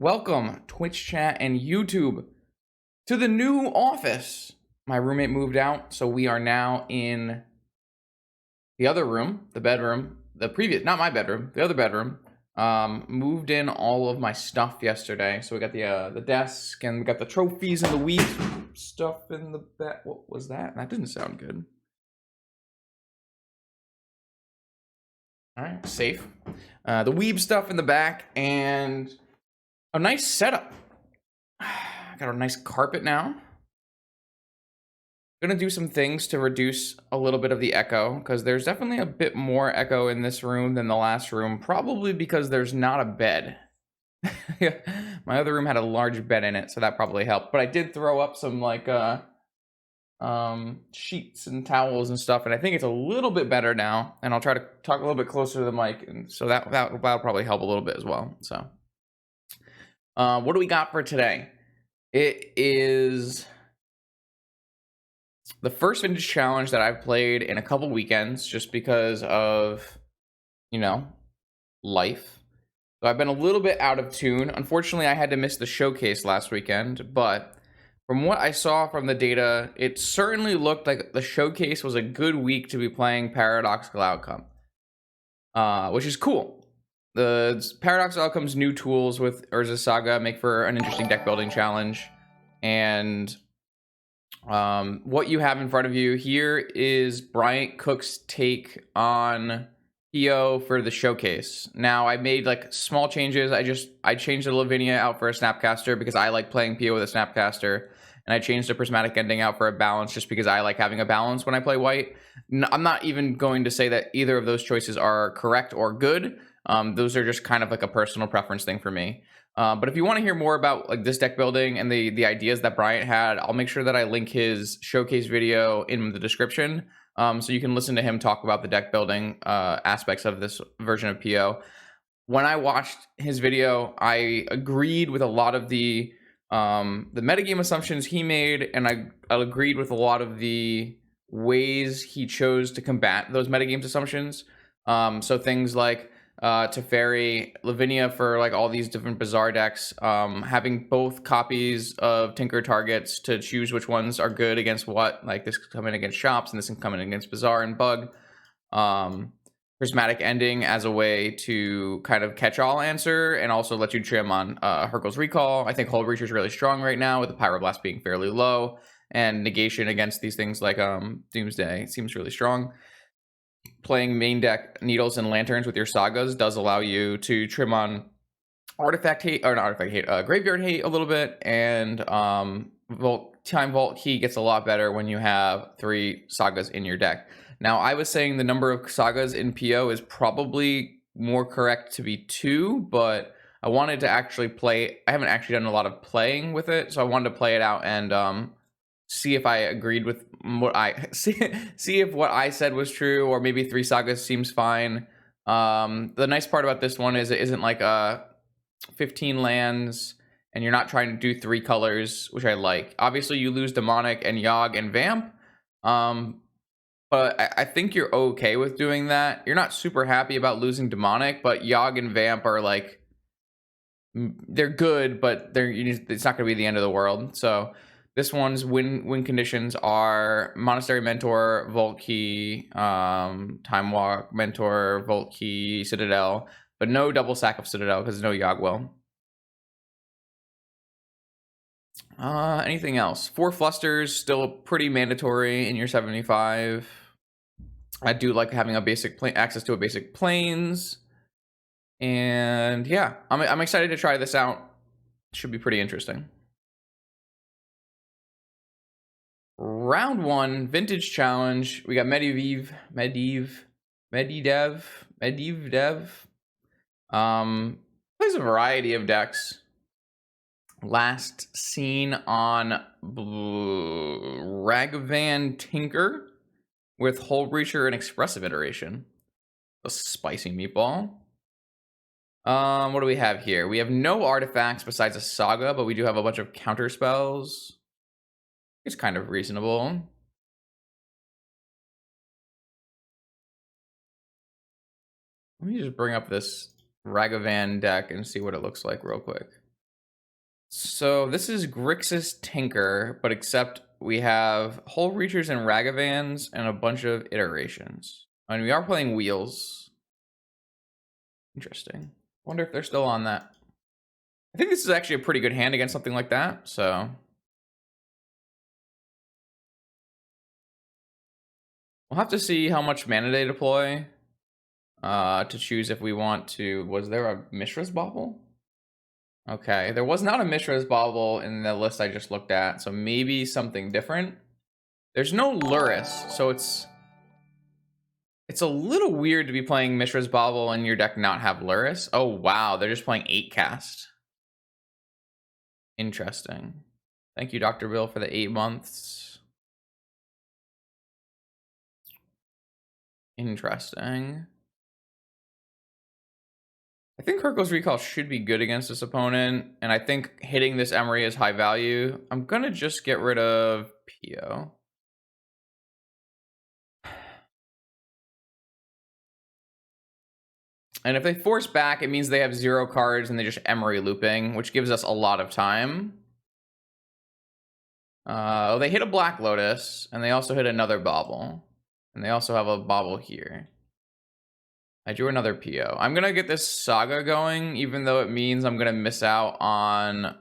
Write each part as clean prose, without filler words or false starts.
Welcome, Twitch chat and YouTube, to the new office. My roommate moved out, so we are now in the other room, the bedroom, not my bedroom, the other bedroom. Moved in all of my stuff yesterday, so we got the desk and we got the trophies and the weed stuff in the back. What was that? That didn't sound good. All right, safe. The weeb stuff in the back and a nice setup. Got a nice carpet now. Gonna do some things to reduce a little bit of the echo, because there's definitely a bit more echo in this room than the last room, probably because there's not a bed. My other room had a large bed in it, so that probably helped. But I did throw up some like sheets and towels and stuff, and I think it's a little bit better now. And I'll try to talk a little bit closer to the mic, and so that'll probably help a little bit as well. So what do we got for today? It is the first vintage challenge that I've played in a couple weekends, just because of, life. So I've been a little bit out of tune. Unfortunately, I had to miss the showcase last weekend, but from what I saw from the data, it certainly looked like the showcase was a good week to be playing Paradoxical Outcome, which is cool. The Paradoxical Outcome's new tools with Urza Saga make for an interesting deck building challenge, and what you have in front of you here is Bryant Cook's take on PO for the showcase. Now, I made like small changes. I changed the Lavinia out for a Snapcaster because I like playing PO with a Snapcaster, and I changed the Prismatic Ending out for a balance just because I like having a balance when I play white. I'm not even going to say that either of those choices are correct or good. Those are just kind of like a personal preference thing for me. But if you want to hear more about like this deck building and the ideas that Bryant had, I'll make sure that I link his showcase video in the description, so you can listen to him talk about the deck building aspects of this version of PO. When I watched his video, I agreed with a lot of the metagame assumptions he made, and I agreed with a lot of the ways he chose to combat those metagames assumptions. So things like Teferi, Lavinia for like all these different Bazaar decks, having both copies of Tinker targets to choose which ones are good against what. Like this can come in against Shops, and this can come in against Bazaar and Bug. Prismatic Ending as a way to kind of catch-all answer and also let you trim on Hurkyl's Recall. I think Hull Breacher is really strong right now, with the Pyroblast being fairly low, and negation against these things like Doomsday seems really strong. Playing main deck Needles and Lanterns with your Sagas does allow you to trim on Artifact Hate, or not Artifact Hate, Graveyard Hate a little bit, and Time Vault Key gets a lot better when you have 3 Sagas in your deck. Now, I was saying the number of Sagas in PO is probably more correct to be 2, but I wanted to actually play. I haven't actually done a lot of playing with it, so I wanted to play it out and see if I agreed with what I see if what I said was true, or maybe 3 Sagas seems fine. The nice part about this one is it isn't like 15 lands, and you're not trying to do 3 colors, which I like. Obviously, you lose Demonic and Yogg and Vamp, but I think you're okay with doing that. You're not super happy about losing Demonic, but Yogg and Vamp are like, they're good, but it's not going to be the end of the world. So this one's win conditions are Monastery Mentor, Vault Key, Time Walk, Mentor, Vault Key, Citadel, but no double sack of Citadel because no Yogg will. Anything else? 4 Flusters, still pretty mandatory in your 75. I do like having a basic access to a basic planes. And yeah, I'm excited to try this out. Should be pretty interesting. Round 1, Vintage Challenge. We got Medidev. Plays a variety of decks. Last seen on Ragavan Tinker with Hull Breacher and Expressive Iteration. A spicy meatball. What do we have here? We have no artifacts besides a Saga, but we do have a bunch of counter spells. It's kind of reasonable. Let me just bring up this Ragavan deck and see what it looks like real quick. So this is Grixis Tinker, but except we have Hull Reachers and Ragavans and a bunch of iterations. I mean, we are playing Wheels. Interesting. Wonder if they're still on that. I think this is actually a pretty good hand against something like that, so. We'll have to see how much mana they deploy to choose if we want to. Was there a Mishra's Bauble? Okay, there was not a Mishra's Bauble in the list I just looked at, so maybe something different. There's no Luris, so it's a little weird to be playing Mishra's Bauble and your deck not have Luris. Oh wow, they're just playing 8 cast. Interesting. Thank you, Dr. Bill, for the 8 months. Interesting. I think Hercule's Recall should be good against this opponent, and I think hitting this Emery is high value. I'm gonna just get rid of Pio. And if they force back, it means they have 0 cards and they just Emery looping, which gives us a lot of time. They hit a Black Lotus, and they also hit another Bauble. And they also have a Bauble here. I drew another PO. I'm gonna get this Saga going, even though it means I'm gonna miss out on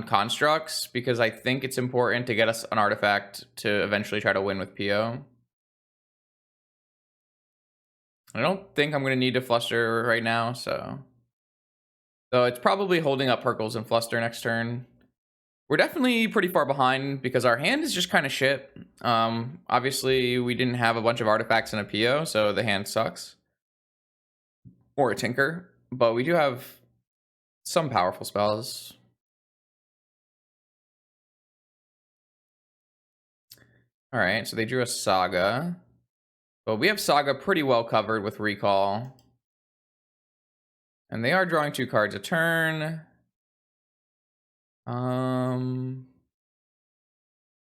constructs, because I think it's important to get us an artifact to eventually try to win with PO. I don't think I'm gonna need to Fluster right now, so it's probably holding up Perkles and Fluster next turn. We're definitely pretty far behind because our hand is just kind of shit. Obviously, we didn't have a bunch of artifacts in a PO, so the hand sucks. Or a Tinker, but we do have some powerful spells. All right, so they drew a Saga. But we have Saga pretty well covered with Recall. And they are drawing 2 cards a turn.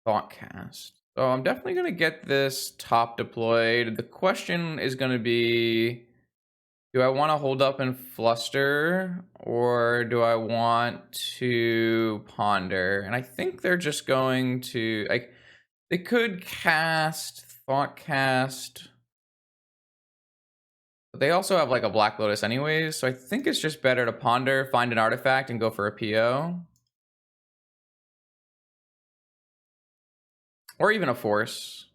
Thoughtcast. So I'm definitely going to get this top deployed. The question is going to be, do I want to hold up and Fluster, or do I want to Ponder? And I think they're just going to, like, they could cast Thoughtcast, but they also have like a Black Lotus anyways, so I think it's just better to Ponder, find an artifact, and go for a PO. Or even a Force.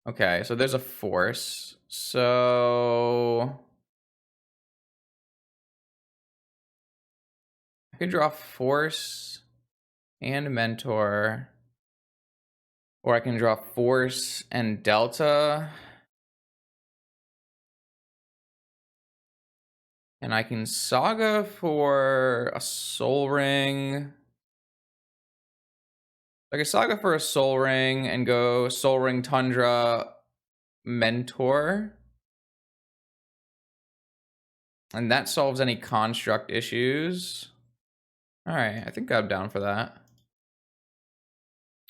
Okay, so there's a Force. So I could draw Force and Mentor. Or I can draw Force and Delta. And I can Saga for a Soul Ring. Like a Saga for a Soul Ring and go Soul Ring, Tundra, Mentor. And that solves any construct issues. All right, I think I'm down for that.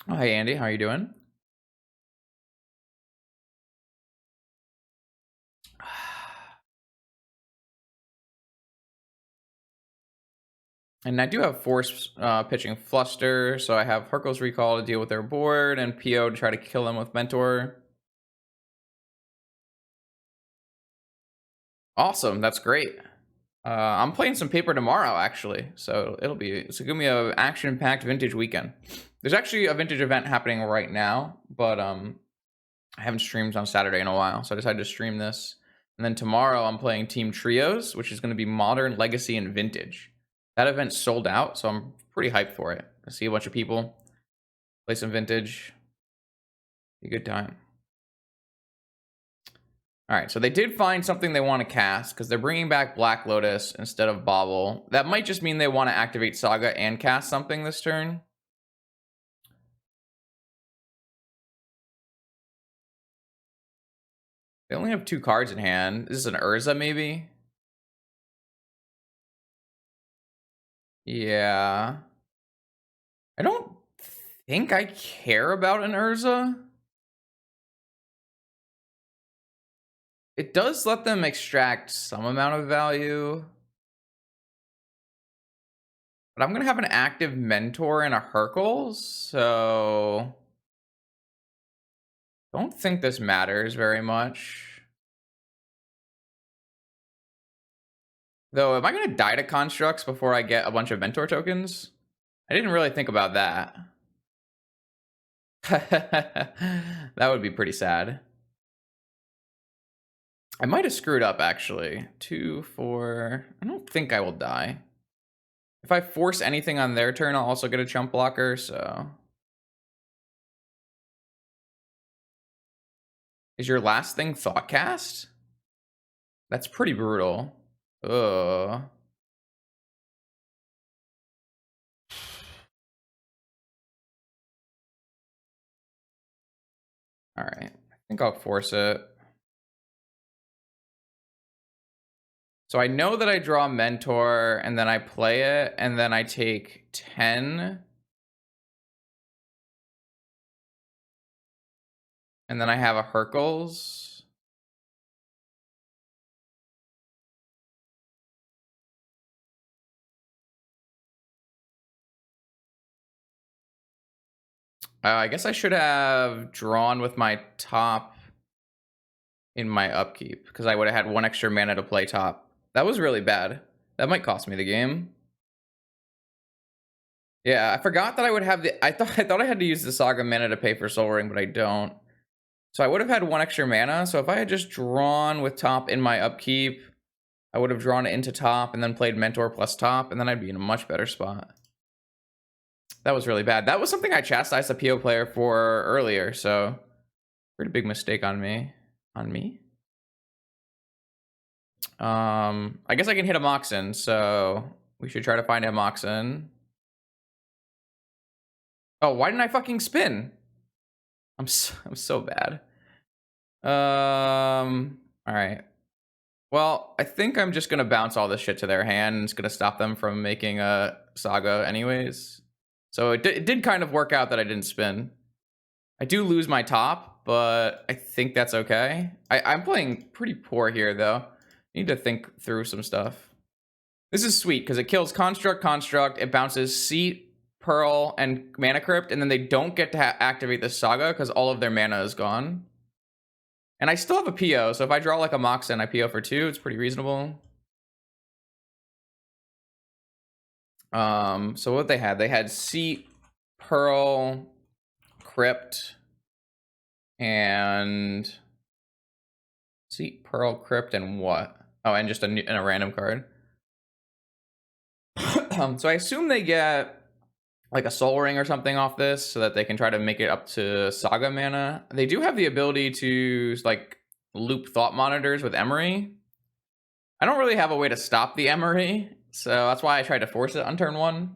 Oh, hey, Andy, how are you doing? And I do have Force pitching Fluster, so I have Hercule's Recall to deal with their board, and PO to try to kill them with Mentor. Awesome, that's great. I'm playing some Paper tomorrow, actually, so it's gonna be an action-packed Vintage weekend. There's actually a Vintage event happening right now, but I haven't streamed on Saturday in a while, so I decided to stream this. And then tomorrow I'm playing Team Trios, which is going to be Modern, Legacy, and Vintage. That event sold out, so I'm pretty hyped for it. I see a bunch of people play some Vintage. Be a good time. All right, so they did find something they want to cast because they're bringing back Black Lotus instead of Bauble. That might just mean they want to activate Saga and cast something this turn. They only have 2 cards in hand. This is an Urza, maybe? Yeah. I don't think I care about an Urza. It does let them extract some amount of value. But I'm going to have an active mentor and a Hercules, so don't think this matters very much. Though, am I going to die to constructs before I get a bunch of mentor tokens? I didn't really think about that. That would be pretty sad. I might have screwed up, actually. 2, 4... I don't think I will die. If I force anything on their turn, I'll also get a chump blocker, so... Is your last thing Thoughtcast? That's pretty brutal. Ugh. Alright. I think I'll force it. So I know that I draw Mentor, and then I play it, and then I take 10. And then I have a Hercules. I guess I should have drawn with my top in my upkeep, because I would have had 1 extra mana to play top. That was really bad. That might cost me the game. Yeah, I forgot that I would have the... I thought I had to use the Saga mana to pay for Soul Ring, but I don't. So I would have had 1 extra mana. So if I had just drawn with top in my upkeep, I would have drawn it into top and then played Mentor plus top, and then I'd be in a much better spot. That was really bad. That was something I chastised a PO player for earlier, so pretty big mistake on me. I guess I can hit a Moxen, so we should try to find a Moxen. Oh, why didn't I fucking spin? I'm so bad. All right. Well, I think I'm just gonna bounce all this shit to their hand, and it's gonna stop them from making a Saga anyways. So it did kind of work out that I didn't spin. I do lose my top, but I think that's okay. I'm playing pretty poor here, though. I need to think through some stuff. This is sweet, because it kills Construct, it bounces Seat, Pearl, and Mana Crypt, and then they don't get to activate the Saga, because all of their mana is gone. And I still have a PO, so if I draw like a Moxen, I PO for 2, it's pretty reasonable. So what they had Seat, Pearl, Crypt, and Seat, Pearl, Crypt, and what? Oh, and just a random card. So I assume they get like a Soul Ring or something off this so that they can try to make it up to Saga mana. They do have the ability to like loop Thought Monitors with Emery. I don't really have a way to stop the Emery, so that's why I tried to force it on turn 1.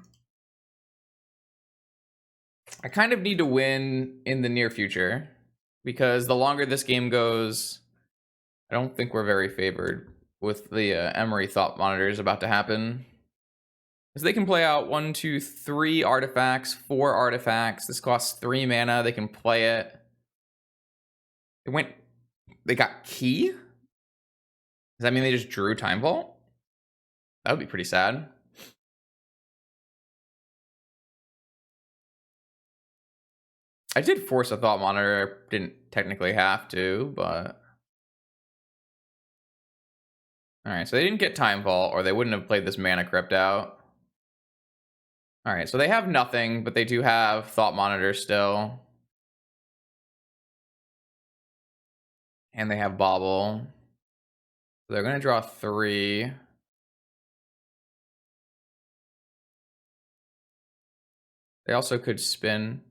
I kind of need to win in the near future, because the longer this game goes, I don't think we're very favored with the Emery Thought Monitors about to happen. Because they can play out 1, 2, 3 artifacts, 4 artifacts. This costs 3 mana. They can play it. They got Key? Does that mean they just drew Time Vault? That would be pretty sad. I did force a Thought Monitor. I didn't technically have to, but... Alright, so they didn't get Time Vault, or they wouldn't have played this Mana Crypt out. Alright, so they have nothing, but they do have Thought Monitor still. And they have Bobble. So they're going to draw 3. They also could spin.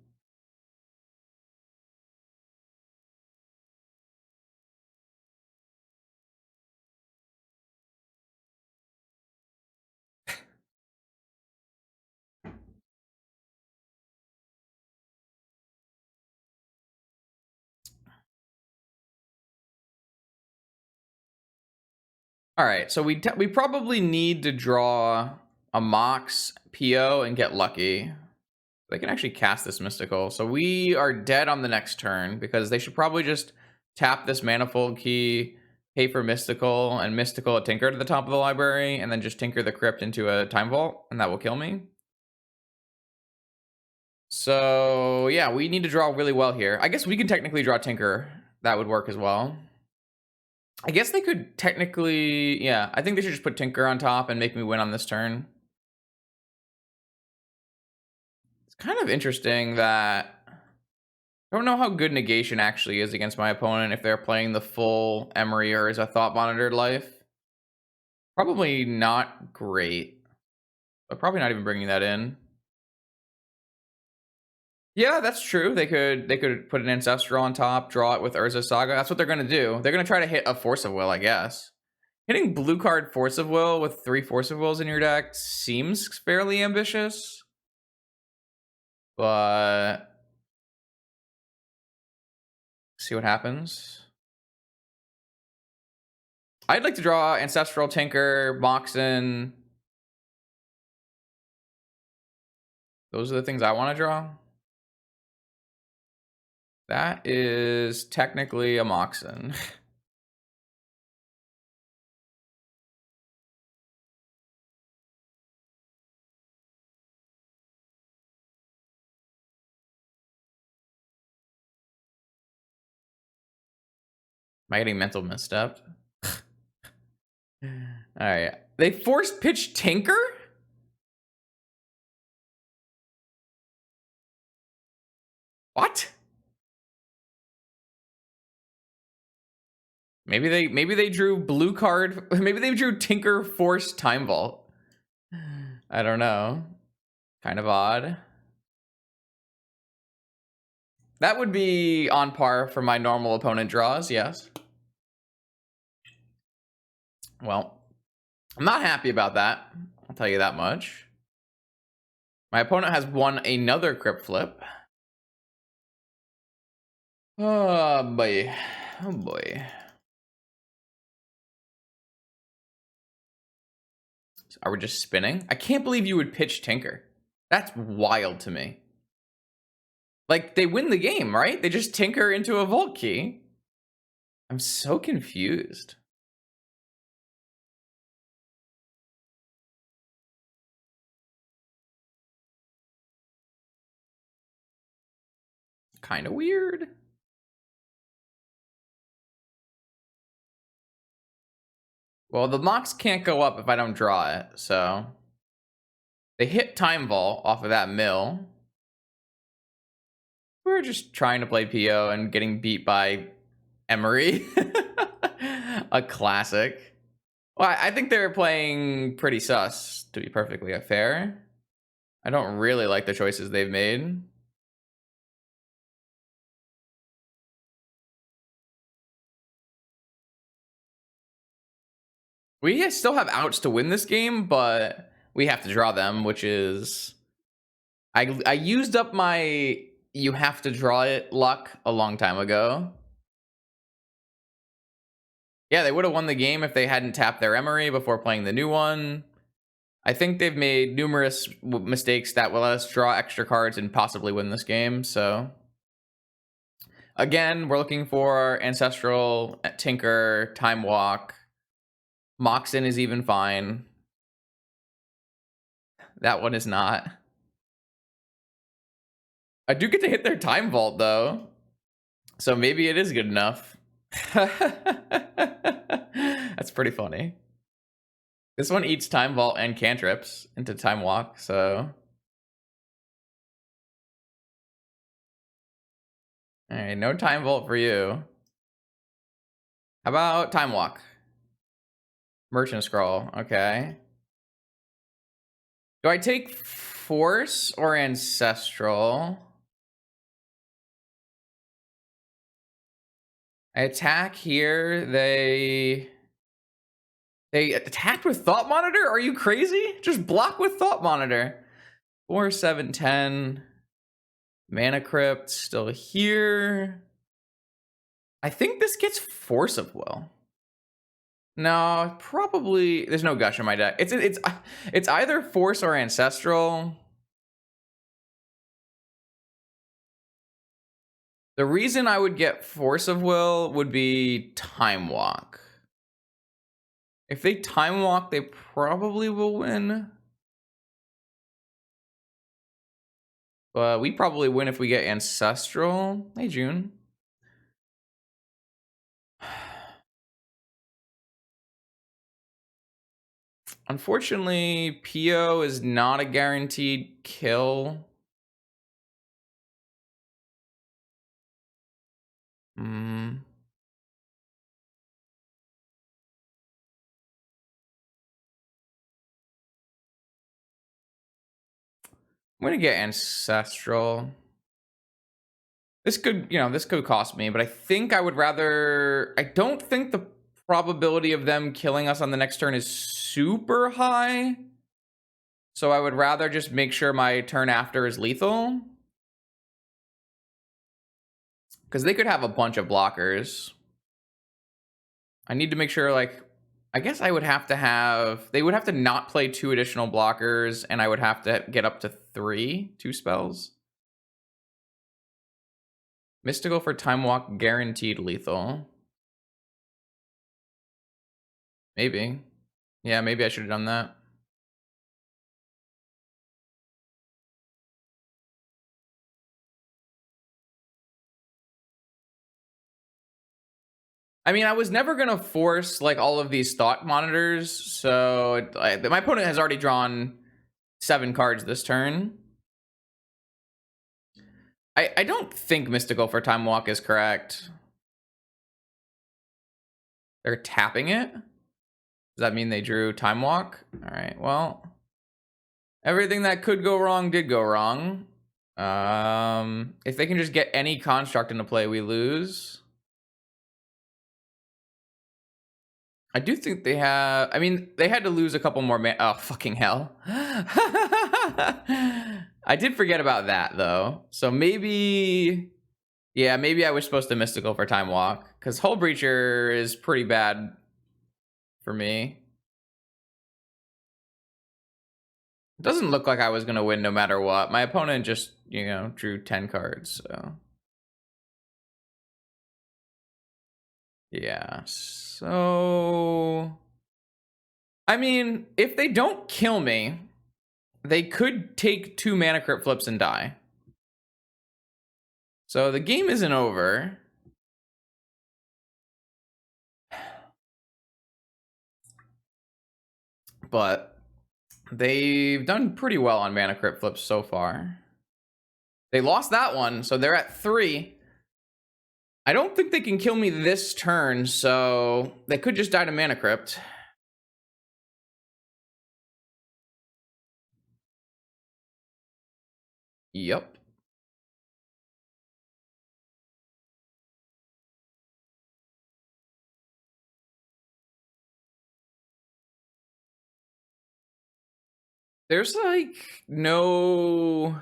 All right, so we probably need to draw a Mox PO and get lucky. They can actually cast this Mystical. So we are dead on the next turn, because they should probably just tap this Manifold Key, pay for Mystical and Mystical a Tinker to the top of the library, and then just Tinker the Crypt into a Time Vault, and that will kill me. So, yeah, we need to draw really well here. I guess we can technically draw Tinker. That would work as well. I guess they could technically... Yeah, I think they should just put Tinker on top and make me win on this turn. It's kind of interesting that... I don't know how good negation actually is against my opponent if they're playing the full Emery or as a thought monitored life. Probably not great, but probably not even bringing that in. Yeah, that's true. They could put an Ancestral on top, draw it with Urza Saga. That's what they're gonna do. They're gonna try to hit a Force of Will, I guess. Hitting blue card Force of Will with 3 Force of Wills in your deck seems fairly ambitious, but see what happens. I'd like to draw Ancestral, Tinker, Moxen. Those are the things I want to draw. That is technically a Moxen. Am I getting mental misstepped? Alright. They forced pitch Tinker? What? Maybe they drew blue card. Maybe they drew Tinker Force Time Vault. I don't know. Kind of odd. That would be on par for my normal opponent draws, yes. Well, I'm not happy about that. I'll tell you that much. My opponent has won another Crypt Flip. Oh boy. Oh boy. Are we just spinning? I can't believe you would pitch Tinker. That's wild to me. Like, they win the game, right? They just Tinker into a Vault Key. I'm so confused. Kind of weird. Well, the Mox can't go up if I don't draw it, so... They hit Time Vault off of that mill. We're just trying to play PO and getting beat by Emery. A classic. Well, I think they're playing pretty sus, to be perfectly fair. I don't really like the choices they've made. We still have outs to win this game, but we have to draw them, which is... I used up my you have to draw it luck a long time ago. Yeah, they would have won the game if they hadn't tapped their Emery before playing the new one. I think they've made numerous mistakes that will let us draw extra cards and possibly win this game, so... Again, we're looking for Ancestral, Tinker, Time Walk. Moxen is even fine. That one is not. I do get to hit their Time Vault, though. So maybe it is good enough. That's pretty funny. This one eats Time Vault and cantrips into Time Walk, so... Alright, no Time Vault for you. How about Time Walk? Merchant Scroll, okay. Do I take Force or Ancestral? I attack here, they attacked with Thought Monitor? Are you crazy? Just block with Thought Monitor. 4, 7, 10. Mana Crypt still here. I think this gets Force of Will. No, probably there's no Gush in my deck. It's either Force or Ancestral. The reason I would get Force of Will would be Time Walk. If they time walk, they probably will win. But we probably win if we get Ancestral. Hey, June. Unfortunately, PO is not a guaranteed kill. I'm gonna get Ancestral. This could, this could cost me, but I think I would rather... I don't think the probability of them killing us on the next turn is super high. So I would rather just make sure my turn after is lethal. Because they could have a bunch of blockers. I need to make sure, like... I guess I would have to have... They would have to not play 2 additional blockers, and I would have to get up to 2 spells. Mystical for Time Walk, guaranteed lethal. Maybe. Yeah, maybe I should have done that. I mean, I was never going to force, like, all of these thought monitors, so my opponent has already drawn 7 cards this turn. I don't think Mystical for Time Walk is correct. They're tapping it? Does that mean they drew Time Walk? All right, well, everything that could go wrong did go wrong. If they can just get any construct into play, we lose. I do think they have... I mean, they had to lose a couple more oh, fucking hell. I did forget about that, though. So maybe... Yeah, maybe I was supposed to Mystical for Time Walk. Because Hull Breacher is pretty bad for me. It doesn't look like I was going to win no matter what. My opponent just, drew 10 cards, so... Yeah, so... I mean, if they don't kill me, they could take 2 mana crypt flips and die. So the game isn't over. But they've done pretty well on mana crypt flips so far. They lost that one, so they're at 3. I don't think they can kill me this turn, so they could just die to mana crypt. Yep. There's like no...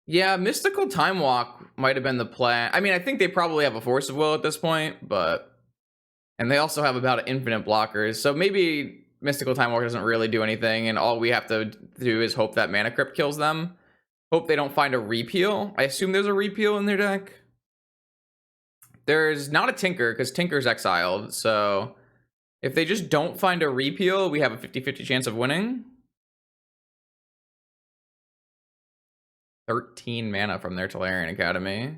Yeah, Mystical Time Walk might have been the plan. I mean, I think they probably have a Force of Will at this point, but... And they also have about infinite blockers, so maybe Mystical Time Walk doesn't really do anything, and all we have to do is hope that Mana Crypt kills them. Hope they don't find a repeal. I assume there's a repeal in their deck. There's not a Tinker, because Tinker's exiled, so... If they just don't find a repeal, we have a 50-50 chance of winning. 13 mana from their Tolarian Academy.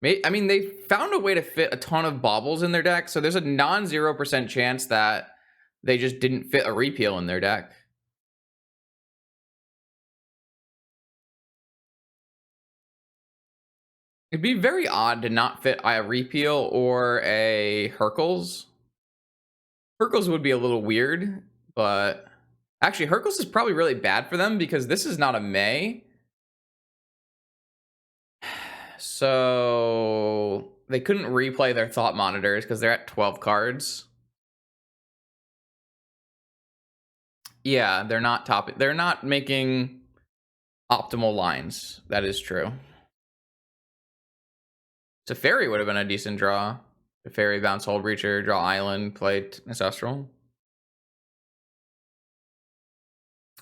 I mean, they found a way to fit a ton of baubles in their deck, so there's a non-0% chance that they just didn't fit a repeal in their deck. It'd be very odd to not fit a repeal or a Hercules. Hercules would be a little weird, but... Actually, Hercules is probably really bad for them because this is not a May. So they couldn't replay their thought monitors because they're at 12 cards. Yeah, they're not making optimal lines. That is true. Teferi would have been a decent draw. Teferi, bounce Hull Breacher, draw Island, play Ancestral.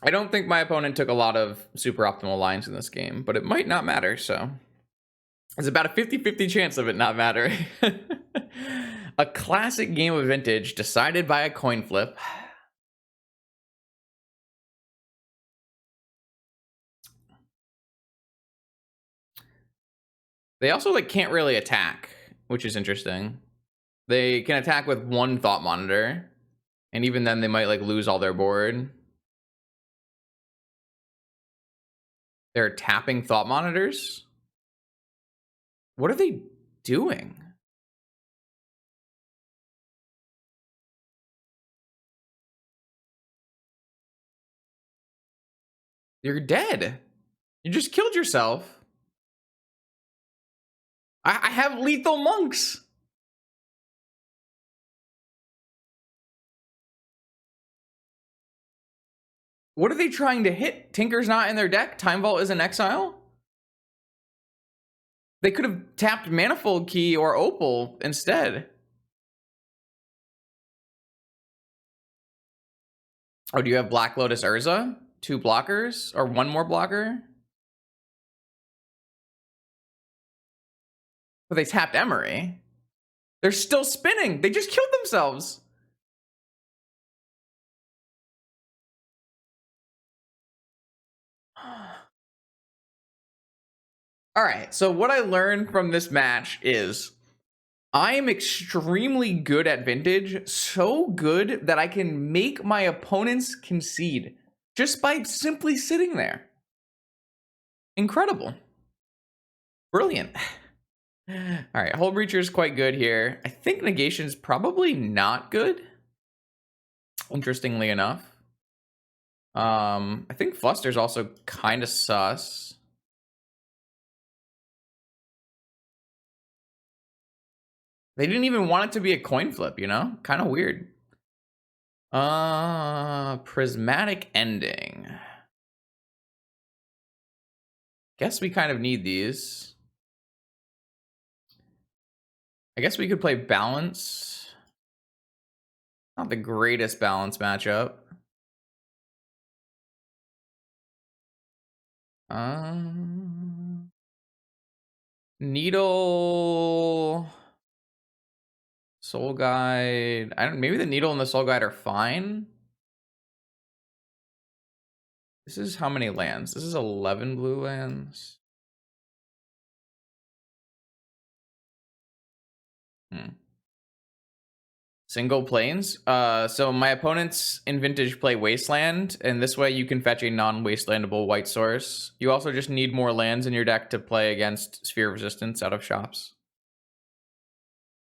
I don't think my opponent took a lot of super optimal lines in this game, but it might not matter, so... There's about a 50-50 chance of it not mattering. A classic game of Vintage decided by a coin flip. They also like can't really attack, which is interesting. They can attack with one thought monitor, and even then they might like lose all their board. They're tapping thought monitors. What are they doing? You're dead. You just killed yourself. I have lethal monks. What are they trying to hit? Tinker's not in their deck. Time Vault is in exile. They could have tapped Manifold Key or Opal instead. Oh, do you have Black Lotus Urza? 2 blockers? Or 1 more blocker? But they tapped Emery. They're still spinning. They just killed themselves. All right, so what I learned from this match is I am extremely good at Vintage, so good that I can make my opponents concede just by simply sitting there. Incredible. Brilliant. All right, Hull Breacher is quite good here. I think Negation's probably not good, interestingly enough. I think Fluster's also kind of sus. They didn't even want it to be a coin flip, you know? Kind of weird. Prismatic Ending. Guess we kind of need these. I guess we could play Balance. Not the greatest balance matchup. Needle, Soul Guide. Maybe the Needle and the Soul Guide are fine. This is how many lands? This is 11 blue lands. Single planes. So my opponents in Vintage play Wasteland, and this way you can fetch a non-wastelandable white source. You also just need more lands in your deck to play against Sphere of Resistance out of shops.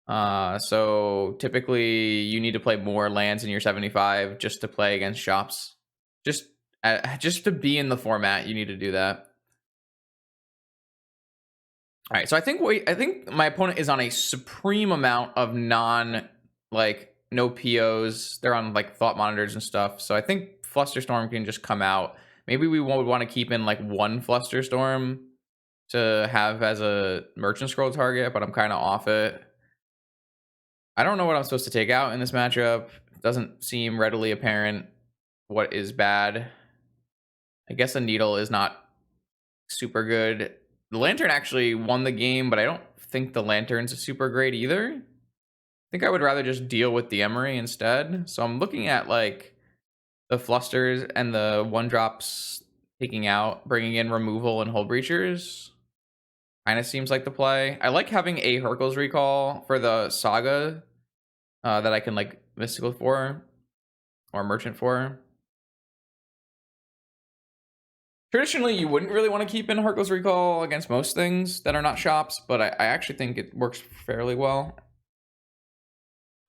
So typically you need to play more lands in your 75 just to play against shops. Just to be in the format, you need to do that. All right, so I think my opponent is on a supreme amount of no POs. They're on like thought monitors and stuff. So I think Flusterstorm can just come out. Maybe we would want to keep in like 1 Flusterstorm to have as a Merchant Scroll target, but I'm kind of off it. I don't know what I'm supposed to take out in this matchup. It doesn't seem readily apparent what is bad. I guess a Needle is not super good. The Lantern actually won the game, but I don't think the Lantern's super great either. I think I would rather just deal with the Emery instead. So I'm looking at like the Flusters and the 1-drops taking out, bringing in removal and Hull Breachers. Kind of seems like the play. I like having a Hercules Recall for the Saga that I can like Mystical for or Merchant for. Traditionally, you wouldn't really want to keep in Hercules Recall against most things that are not shops, but I actually think it works fairly well.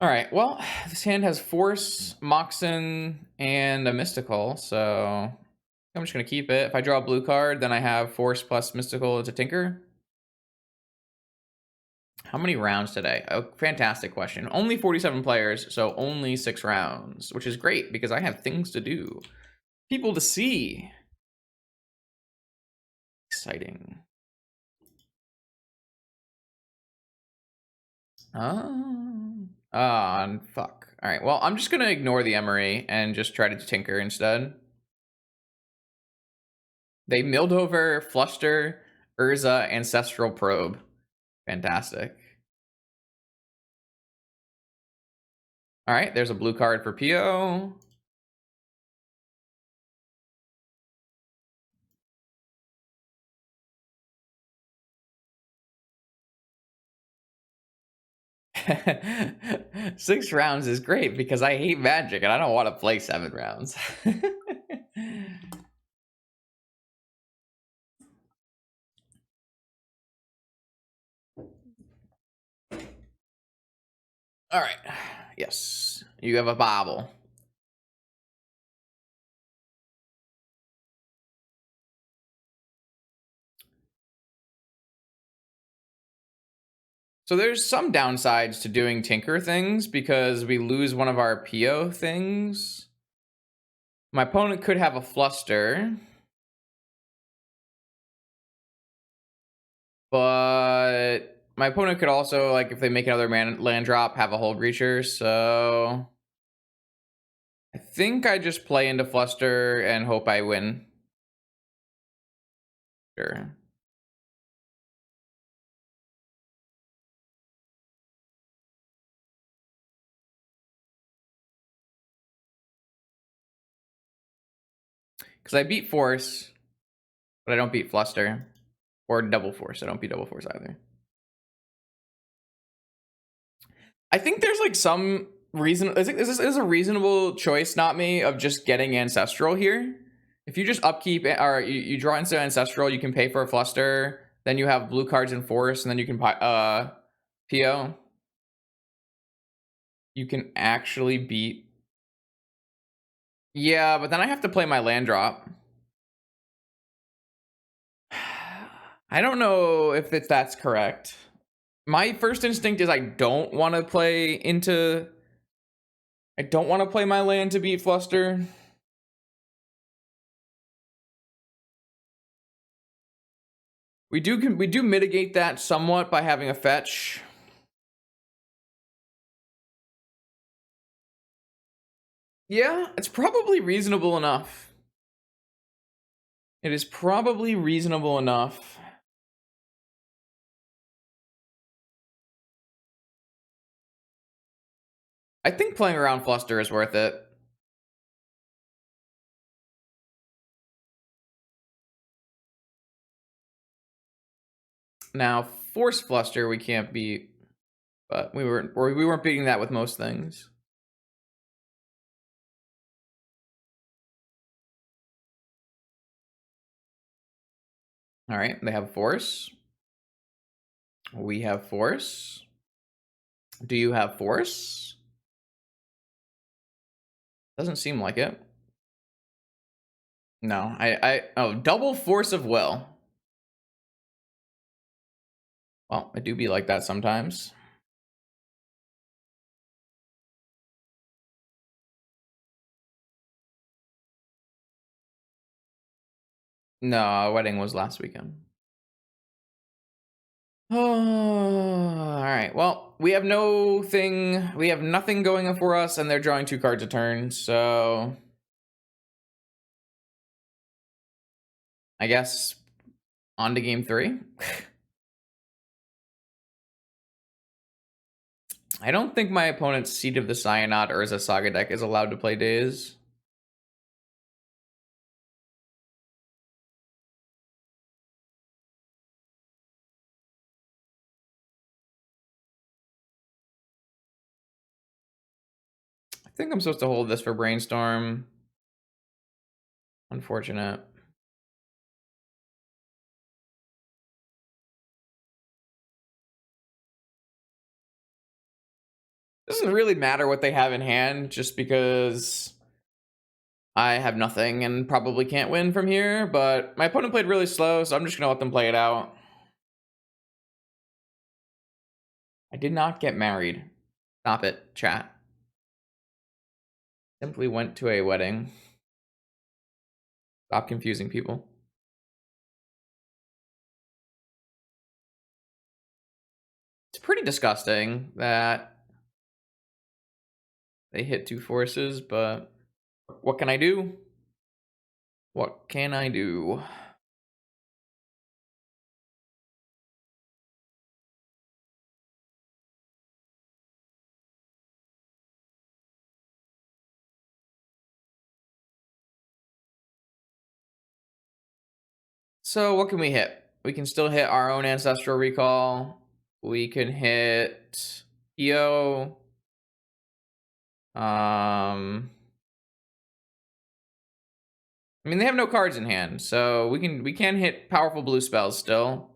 All right, well, this hand has Force, Moxen, and a Mystical, so I'm just going to keep it. If I draw a blue card, then I have Force plus Mystical to Tinker. How many rounds today? Oh, fantastic question. Only 47 players, so only 6 rounds, which is great because I have things to do. People to see. Exciting. Fuck. All right, well, I'm just going to ignore the Emery and just try to Tinker instead. They milled over Fluster, Urza, Ancestral Probe. Fantastic. All right, there's a blue card for PO. Six rounds is great because I hate Magic and I don't want to play 7 rounds. All right. Yes, you have a bobble. So there's some downsides to doing Tinker things because we lose one of our PO things. My opponent could have a Fluster. But my opponent could also, like, if they make another land drop, have a Hull Breacher. So I think I just play into Fluster and hope I win. Sure. Because I beat Force, but I don't beat Fluster. Or Double Force. I don't beat Double Force either. I think there's like some reason. This is a reasonable choice, not me, of just getting Ancestral here. If you just upkeep or you draw into Ancestral, you can pay for a Fluster. Then you have blue cards in Force, and then you can PO. You can actually beat. Yeah, but then I have to play my land drop. I don't know if that's correct. My first instinct is I don't want to play into. I don't want to play my land to beat Fluster. We do mitigate that somewhat by having a fetch. Yeah, it's probably reasonable enough. It is probably reasonable enough. I think playing around Fluster is worth it. Now, Force Fluster we can't beat, but we weren't beating that with most things. All right, they have Force. We have Force. Do you have Force? Doesn't seem like it. No, oh, double Force of Will. Well, I do be like that sometimes. No, our wedding was last weekend. Oh, all right. Well, we have nothing going for us, and they're drawing 2 cards a turn, so I guess on to game 3. I don't think my opponent's Seat of the Cyanod Urza Saga deck is allowed to play Days. I think I'm supposed to hold this for Brainstorm. Unfortunate. Doesn't really matter what they have in hand, just because I have nothing and probably can't win from here, but my opponent played really slow, so I'm just gonna let them play it out. I did not get married. Stop it, chat. Simply went to a wedding. Stop confusing people. It's pretty disgusting that they hit 2 forces, but what can I do? What can I do? So what can we hit? We can still hit our own Ancestral Recall. We can hit EO. I mean, they have no cards in hand, so we can hit powerful blue spells still.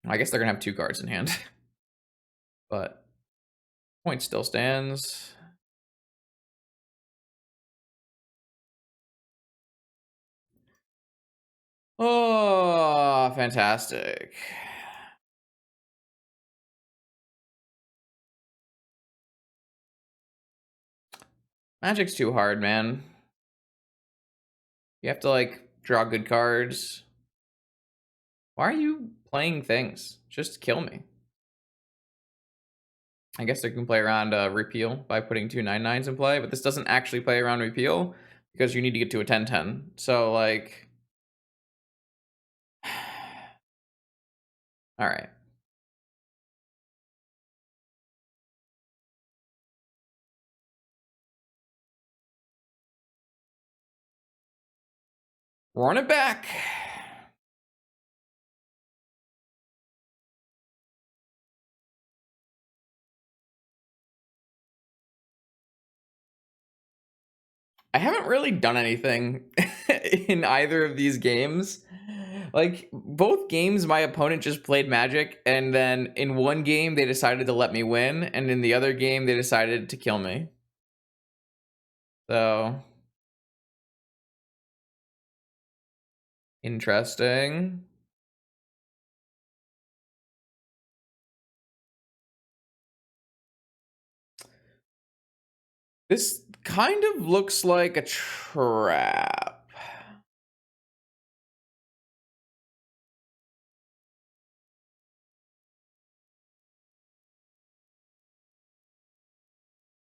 I guess they're gonna have 2 cards in hand, but point still stands. Oh, fantastic. Magic's too hard, man. You have to, like, draw good cards. Why are you playing things? Just kill me. I guess they can play around repeal by putting 2 9/9s in play, but this doesn't actually play around repeal because you need to get to a 10/10. So, like... Alright. Run it back. I haven't really done anything in either of these games. Like, both games, my opponent just played Magic, and then in one game, they decided to let me win, and in the other game, they decided to kill me. So... interesting. This kind of looks like a trap.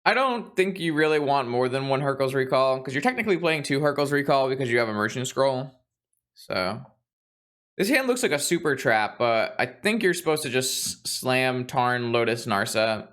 I don't think you really want more than one Hercules Recall, because you're technically playing 2 Hercules Recall because you have Immersion Scroll. So... this hand looks like a super trap, but I think you're supposed to just slam Tarn, Lotus, Narsa.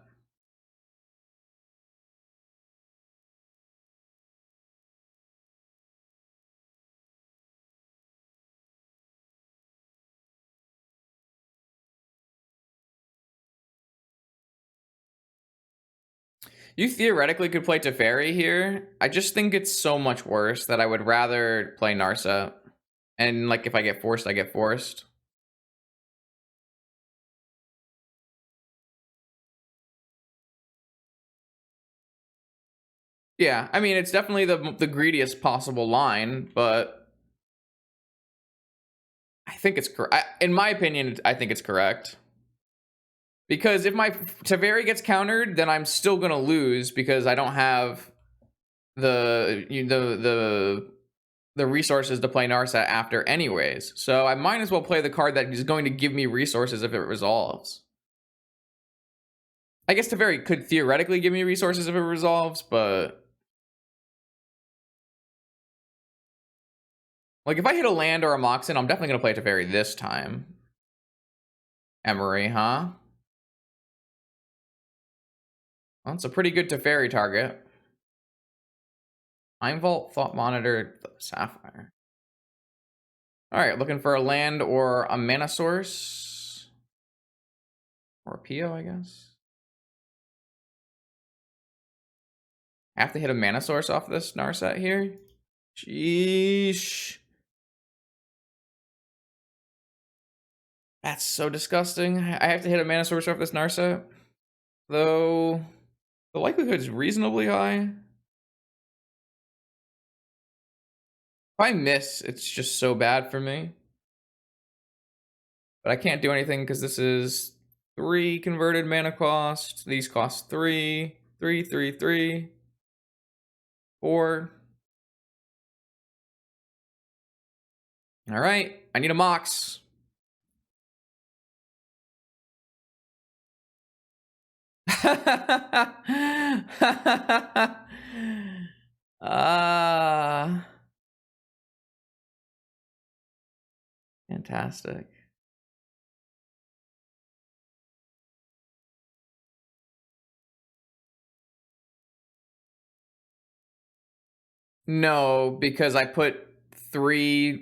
You theoretically could play Teferi here. I just think it's so much worse that I would rather play Narsa. And, like, if I get forced, I get forced. Yeah, I mean, it's definitely the greediest possible line, but I think it's correct. In my opinion, I think it's correct. Because if my Teferi gets countered, then I'm still gonna lose because I don't have the resources to play Narset after anyways. So I might as well play the card that is going to give me resources if it resolves. I guess Teferi could theoretically give me resources if it resolves, but... like, if I hit a land or a Moxen, I'm definitely going to play Teferi this time. Emery, huh? Well, it's a pretty good Teferi target. Time Vault, Thought Monitor, Sapphire. Alright, looking for a land or a mana source. Or a PO, I guess. I have to hit a mana source off this Narset here. Sheesh. That's so disgusting. I have to hit a mana source off this Narset. Though the likelihood is reasonably high. If I miss, it's just so bad for me. But I can't do anything because this is 3 converted mana cost. These cost 3. 3, 3, 3. 4. Alright, I need a Mox. Ah, fantastic. No, because I put I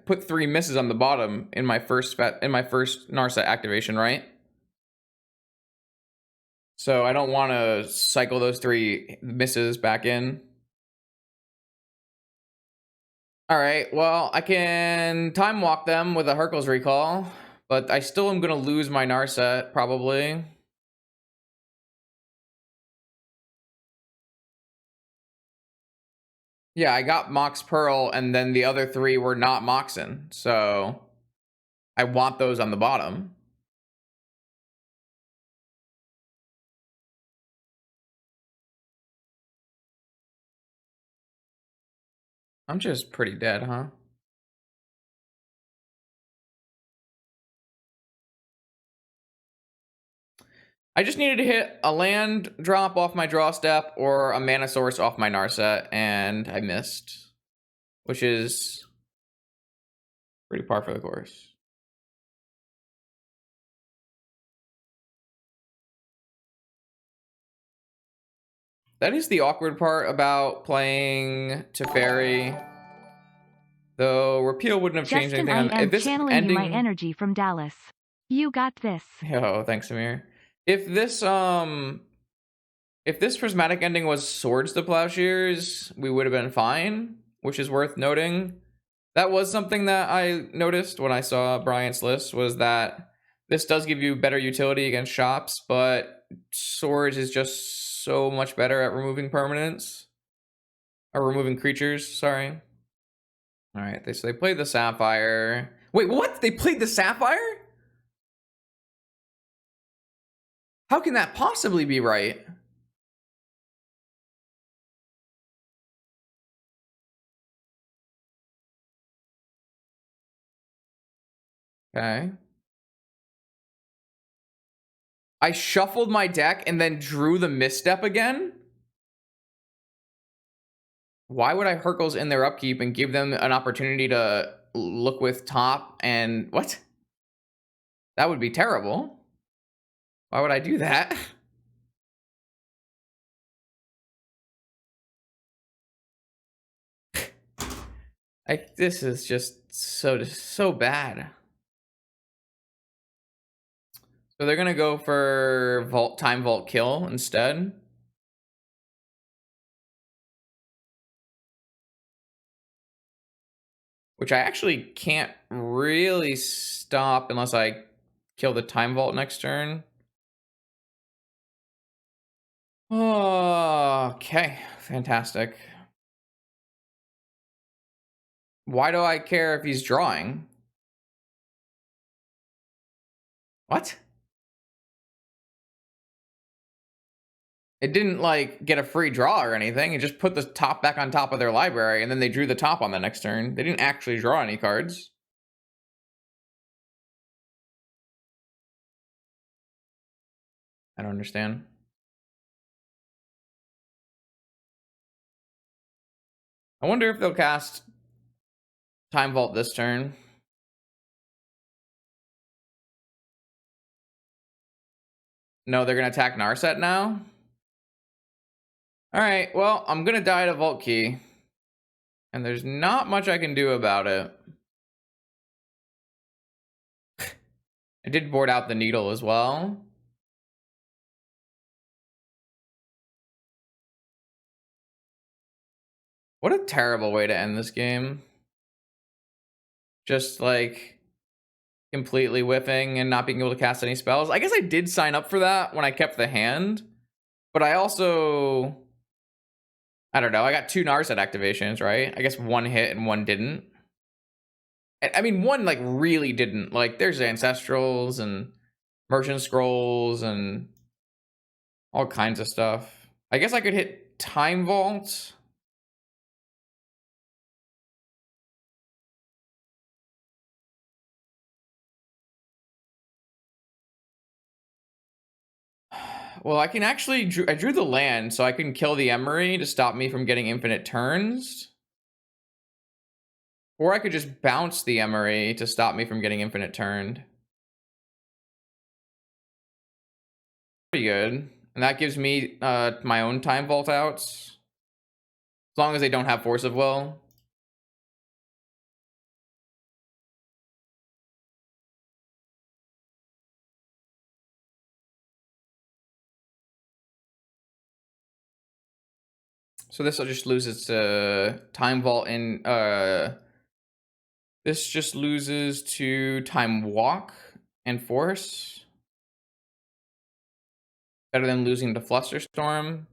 put 3 misses on the bottom in my first Narset activation, right? So I don't want to cycle those 3 misses back in. All right, well, I can time walk them with a Hercules recall, but I still am going to lose my Narset, probably. Yeah, I got Mox Pearl, and then the other 3 were not Moxin, so I want those on the bottom. I'm just pretty dead, huh? I just needed to hit a land drop off my draw step or a mana source off my Narset, and I missed, which is pretty par for the course. That is the awkward part about playing Teferi. Though repeal wouldn't have changed Justin, anything. I am If this channeling ending, my energy from Dallas. You got this. Oh, thanks, Amir. If this prismatic ending was Swords to Plowshares, we would have been fine, which is worth noting. That was something that I noticed when I saw Bryant's list, was that this does give you better utility against shops, but Swords is just so much better at removing permanents. Or removing creatures, sorry. Alright, so they played the Sapphire. Wait, what? They played the Sapphire? How can that possibly be right? Okay. I shuffled my deck and then drew the misstep again? Why would I Hercules in their upkeep and give them an opportunity to look with top and... What? That would be terrible. Why would I do that? This is just so bad. So they're gonna go for Time Vault Kill instead. Which I actually can't really stop unless I kill the Time Vault next turn. Okay, fantastic. Why do I care if he's drawing? What? It didn't, like, get a free draw or anything. It just put the top back on top of their library, and then they drew the top on the next turn. They didn't actually draw any cards. I don't understand. I wonder if they'll cast Time Vault this turn. No, they're going to attack Narset now? Alright, well, I'm going to die to Vault Key. And there's not much I can do about it. I did board out the needle as well. What a terrible way to end this game. Just, like, completely whiffing and not being able to cast any spells. I guess I did sign up for that when I kept the hand. But I also... I don't know. I got 2 Narset activations, right? I guess 1 hit and 1 didn't. I mean, 1, like, really didn't. Like, there's Ancestrals and Merchant Scrolls and all kinds of stuff. I guess I could hit Time Vault. Well, I can actually... I drew the land, so I can kill the Emery to stop me from getting infinite turns. Or I could just bounce the Emery to stop me from getting infinite turned. Pretty good. And that gives me my own Time Vault outs. As long as they don't have force of will. So this will just lose its time vault in this just loses to time walk and force. Better than losing to Flusterstorm.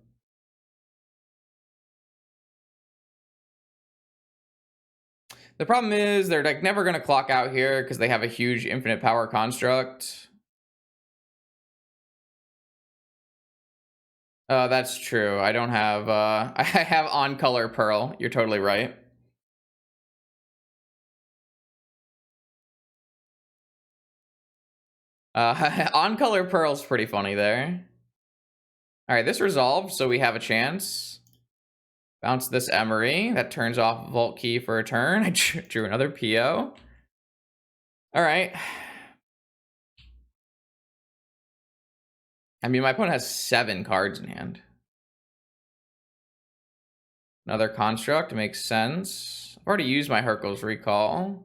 The problem is they're like never gonna clock out here because they have a huge infinite power construct. That's true. I don't have I have on color pearl. You're totally right. On color pearl's pretty funny there. All right, this resolved, so we have a chance. Bounce this Emery. That turns off Vault Key for a turn. I drew another PO. All right. I mean, my opponent has 7 cards in hand. Another construct makes sense. I've already used my Hercules Recall.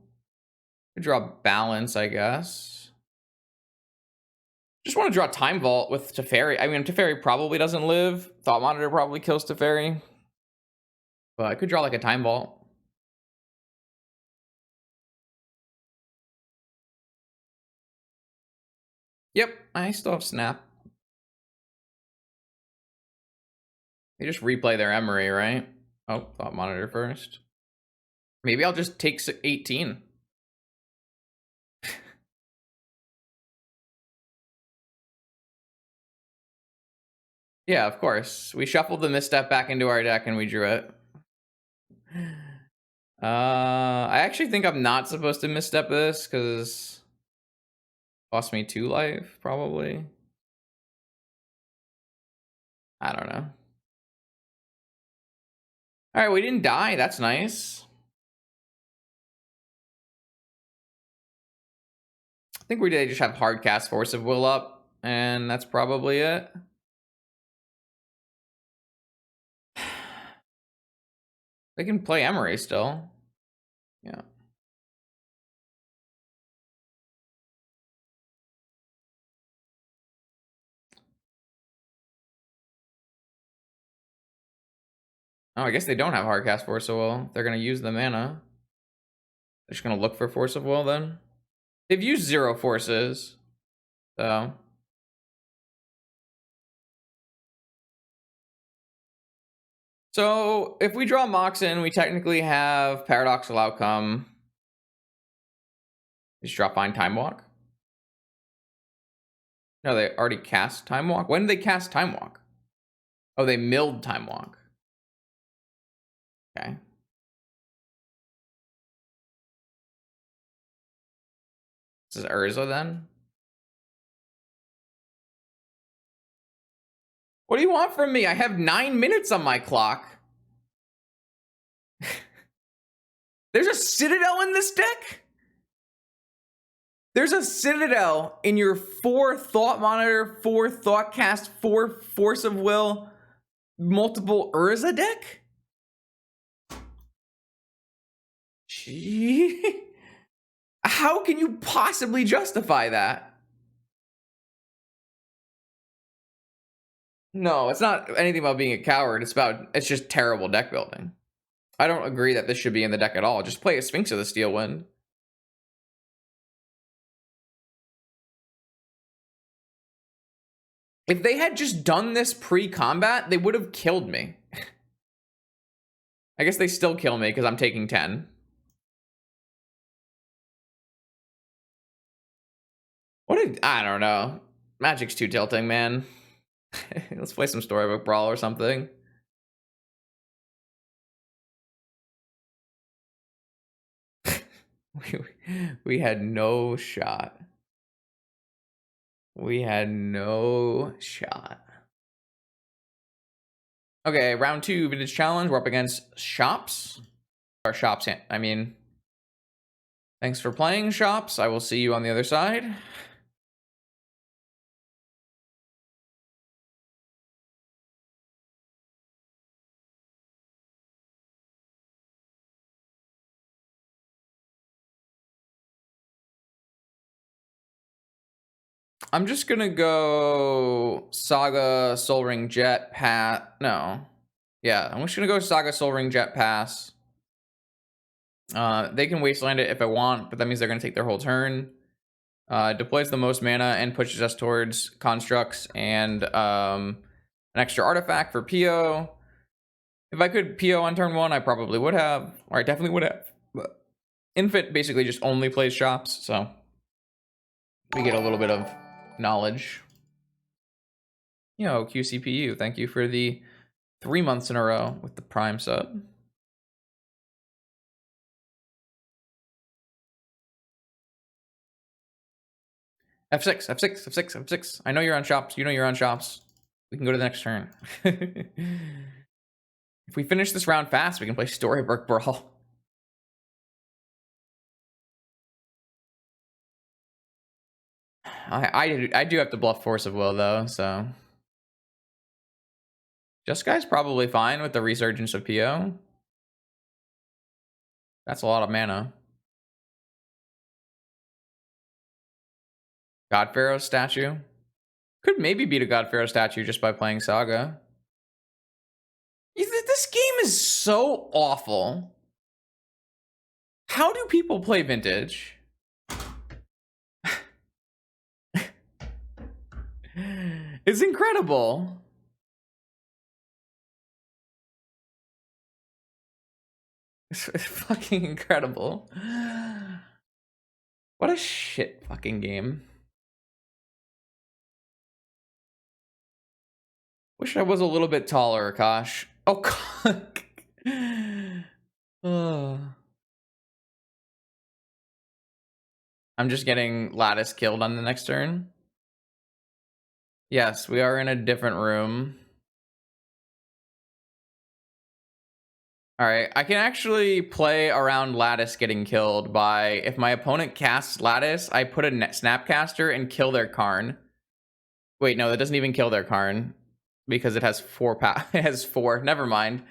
Could draw Balance, I guess. Just want to draw Time Vault with Teferi. I mean, Teferi probably doesn't live. Thought Monitor probably kills Teferi. But I could draw like a Time Vault. Yep, I still have Snap. They just replay their Emery, right? Oh, Thought Monitor first. Maybe I'll just take 18. Yeah, of course. We shuffled the Misstep back into our deck and we drew it. I actually think I'm not supposed to misstep this because cost me 2 life, probably. I don't know. All right, we didn't die. That's nice. I think we did just have hard cast Force of Will up, and that's probably it. They can play Emery still. Yeah. Oh, I guess they don't have hard cast Force of Will. They're gonna use the mana. They're just gonna look for Force of Will then. They've used 0 forces, so. So if we draw Moxen, we technically have Paradoxical Outcome. Just drop Find Time Walk. No, they already cast Time Walk. When did they cast Time Walk? Oh, they milled Time Walk. Okay. This is Urza then. What do you want from me? I have 9 minutes on my clock. There's a Citadel in this deck? There's a Citadel in your 4 Thought Monitor, 4 Thought Cast, 4 Force of Will, multiple Urza deck? Gee. How can you possibly justify that? No, it's not anything about being a coward. It's just terrible deck building. I don't agree that this should be in the deck at all. Just play a Sphinx of the Steel Wind. If they had just done this pre-combat, they would have killed me. I guess they still kill me because I'm taking 10. I don't know. Magic's too tilting, man. Let's play some Storybook Brawl or something. We had no shot. We had no shot. Okay, round 2 Vintage Challenge. We're up against Shops. Or Shops, I mean. Thanks for playing, Shops. I will see you on the other side. I'm just gonna go Saga Soul Ring Jet Pass. No. Yeah, I'm just gonna go Saga Soul Ring Jet Pass. They can wasteland it if I want, but that means they're gonna take their whole turn. Deploys the most mana and pushes us towards constructs and an extra artifact for PO. If I could PO on turn 1, I probably would have. Or I definitely would have. But Infant basically just only plays shops, so we get a little bit of knowledge. Yo, QCPU, thank you for the 3 months in a row with the Prime sub. F6, F6, F6, F6. I know you're on shops. You know you're on shops. We can go to the next turn. If we finish this round fast, we can play Storybook Brawl. I do have to bluff Force of Will, though, so... Just Guy's probably fine with the Resurgence of PO. That's a lot of mana. God Pharaoh statue. Could maybe beat a God Pharaoh statue just by playing Saga. This game is so awful. How do people play Vintage? It's incredible. It's fucking incredible. What a shit fucking game. Wish I was a little bit taller, Akash. Oh, oh. I'm just getting Lattice killed on the next turn. Yes, we are in a different room. Alright, I can actually play around Lattice getting killed by... If my opponent casts Lattice, I put a Snapcaster and kill their Karn. Wait, no, that doesn't even kill their Karn. Because it has 4 power. It has 4. Never mind.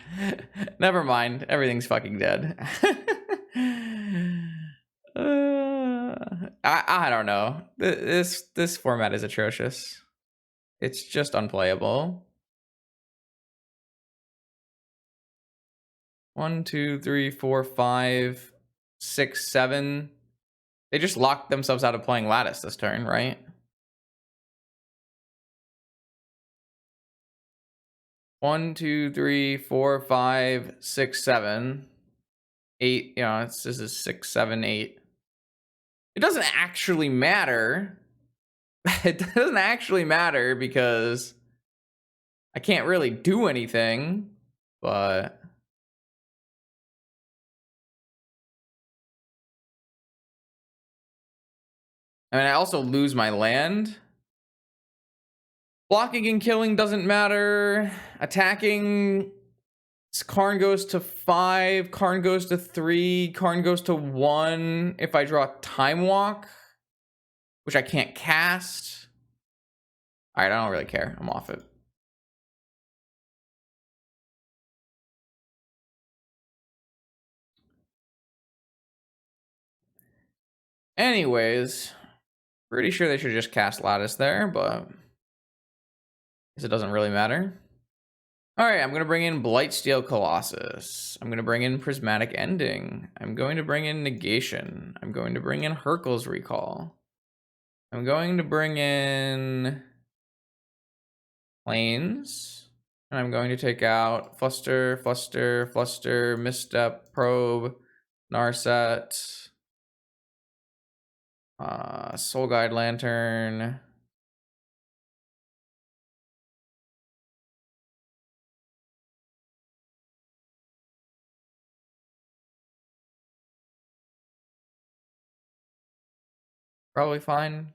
Never mind. Everything's fucking dead. I don't know. This format is atrocious. It's just unplayable. 1, 2, 3, 4, 5, 6, 7. They just locked themselves out of playing Lattice this turn, right? 1, 2, 3, 4, 5, 6, 7, 8. You know, this is 6, 7, 8. It doesn't actually matter. It doesn't actually matter because I can't really do anything, but... I mean, I also lose my land. Blocking and killing doesn't matter. Attacking... Karn goes to 5. Karn goes to 3. Karn goes to 1. If I draw Time Walk, which I can't cast. Alright, I don't really care. I'm off it. Anyways, pretty sure they should just cast Lattice there, but... guess it doesn't really matter. Alright, I'm going to bring in Blightsteel Colossus. I'm going to bring in Prismatic Ending. I'm going to bring in Negation. I'm going to bring in Hercule's Recall. I'm going to bring in Plains. And I'm going to take out Fluster, Fluster, Fluster, Misstep, Probe, Narset, Soul Guide Lantern. Probably fine.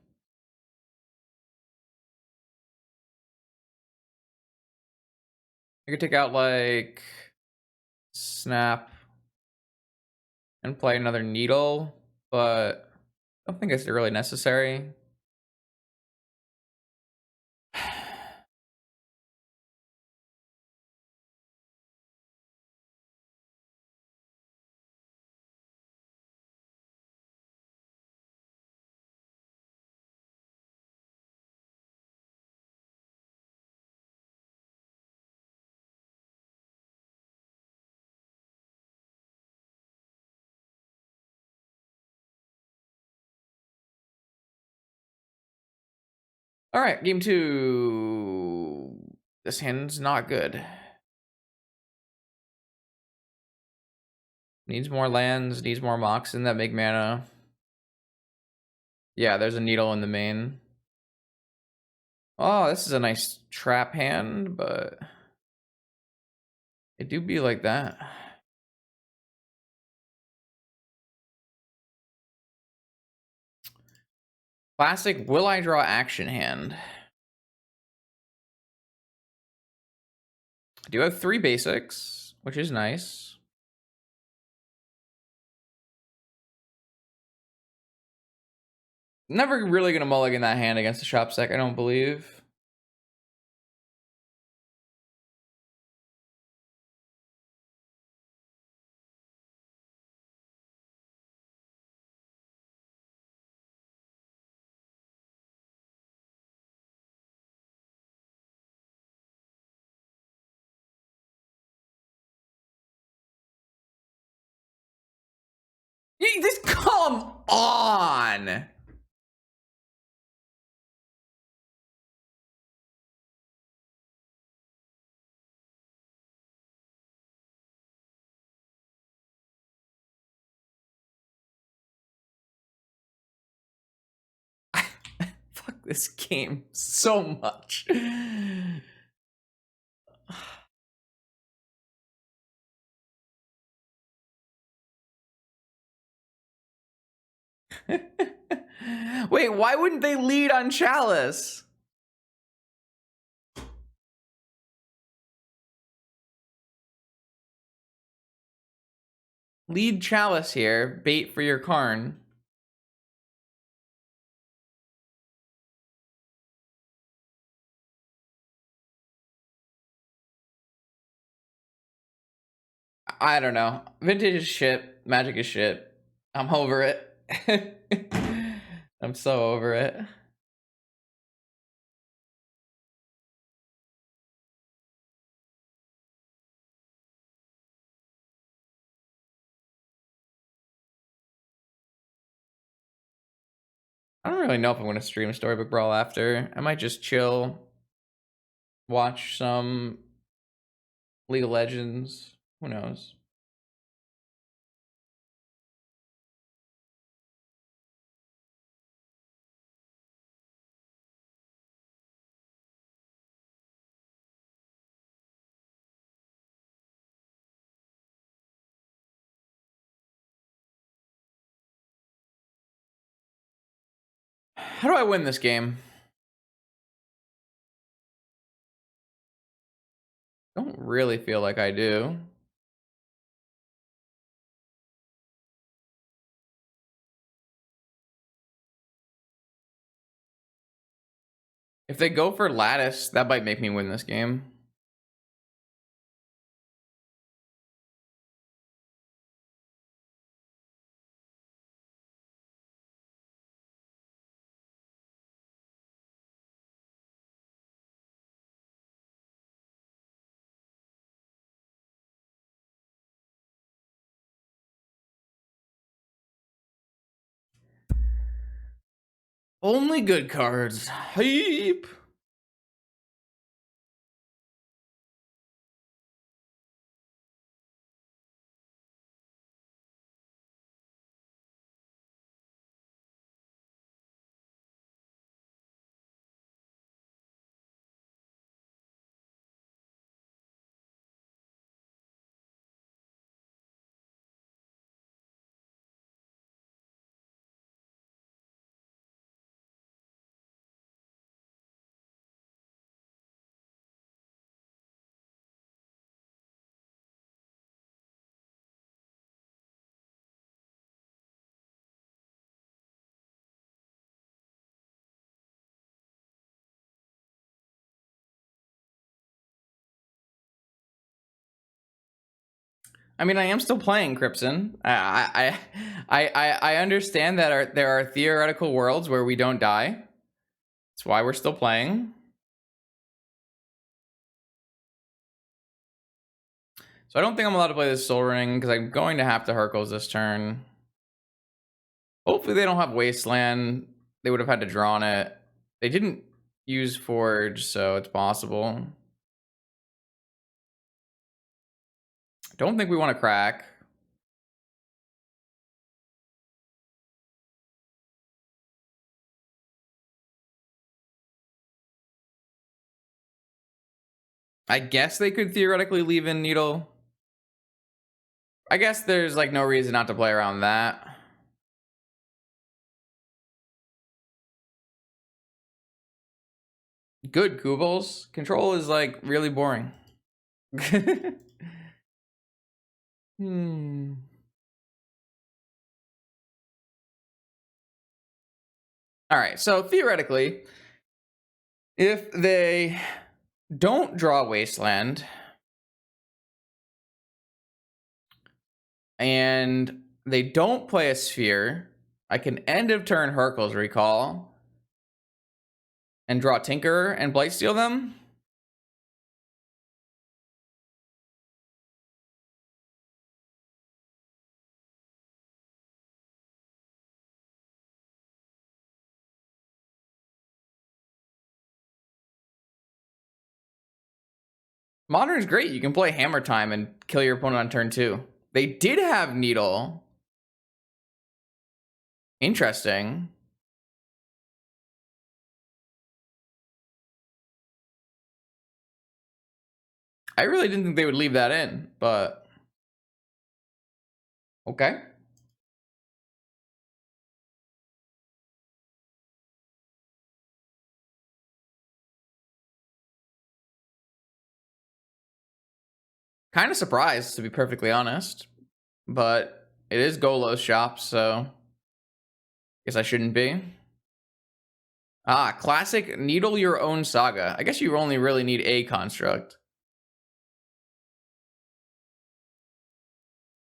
I could take out like Snap and play another Needle, but I don't think it's really necessary. All right, game 2. This hand's not good. Needs more lands, needs more Moxen that make mana. Yeah, there's a needle in the main. Oh, this is a nice trap hand, but it do be like that. Classic will I draw action hand. I do have 3 basics, which is nice. Never really gonna mulligan that hand against the shop sec, I don't believe. This, come on! Fuck this game so much. Wait, why wouldn't they lead on Chalice? Lead Chalice here, bait for your Karn. I don't know. Vintage is shit. Magic is shit. I'm over it. I'm so over it. I don't really know if I'm going to stream Storybook Brawl after. I might just chill, watch some League of Legends. Who knows? How do I win this game? Don't really feel like I do. If they go for Lattice, that might make me win this game. Only good cards. Hype. I mean, I am still playing Crimson. I understand that there are theoretical worlds where we don't die. That's why we're still playing. So I don't think I'm allowed to play this Soul Ring because I'm going to have to Hercules this turn. Hopefully they don't have Wasteland. They would have had to draw on it. They didn't use Forge, so it's possible. Don't think we want to crack. I guess they could theoretically leave in Needle. I guess there's like no reason not to play around that. Good, Kubels. Control is like really boring. Hmm. All right, so theoretically, if they don't draw Wasteland and they don't play a Sphere, I can end of turn Hercules Recall and draw Tinker and Blightsteel them. Modern is great. You can play Hammer Time and kill your opponent on turn 2. They did have Needle. Interesting. I really didn't think they would leave that in, but okay. Kind of surprised, to be perfectly honest. But it is Golo's shop, so guess I shouldn't be. Ah, classic Needle your own Saga. I guess you only really need a construct.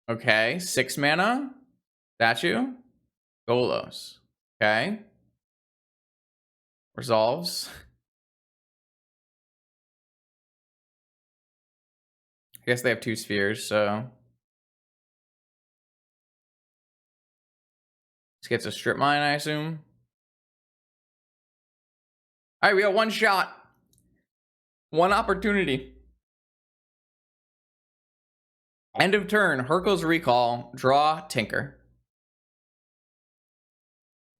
Okay, 6 mana. Statue. Golos. Okay. Resolves. I guess they have 2 spheres, so this gets a strip mine, I assume. All right, we got one shot. One opportunity. End of turn, Hercules Recall, draw Tinker.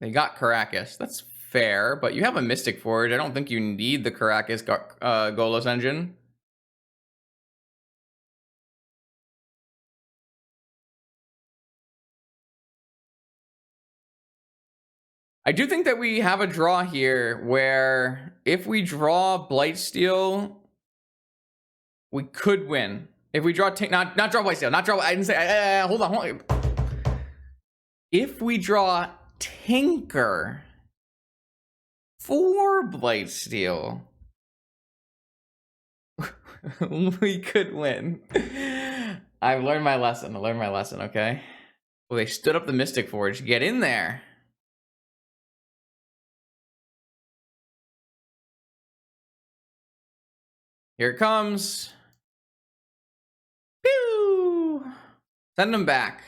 They got Caracas. That's fair, but you have a Mystic Forge. I don't think you need the Caracas Golos engine. I do think that we have a draw here where if we draw Blightsteel, we could win. If we draw not draw Blightsteel, not draw. I didn't say. Hold on. If we draw Tinker for Blightsteel, we could win. I've learned my lesson. Okay. Well, they stood up the Mystic Forge. Get in there. Here it comes. Pew! Send them back.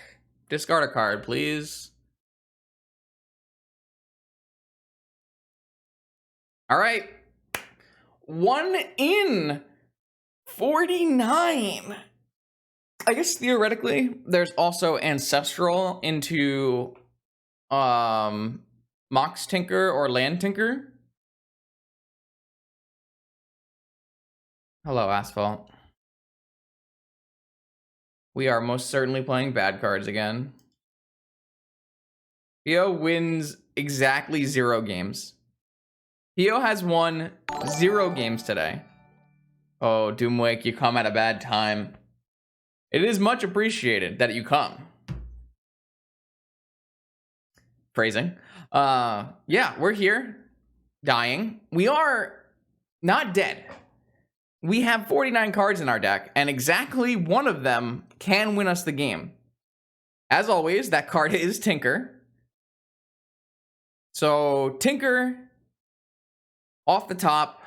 Discard a card, please. All right. 1 in 49. I guess theoretically, there's also Ancestral into Mox Tinker or Land Tinker. Hello, Asphalt. We are most certainly playing bad cards again. Pio wins exactly 0 games. Pio has won 0 games today. Oh, Doomwake, you come at a bad time. It is much appreciated that you come. Phrasing. Yeah, we're here. Dying. We are not dead. We have 49 cards in our deck, and exactly one of them can win us the game. As always, that card is Tinker. So, Tinker, off the top.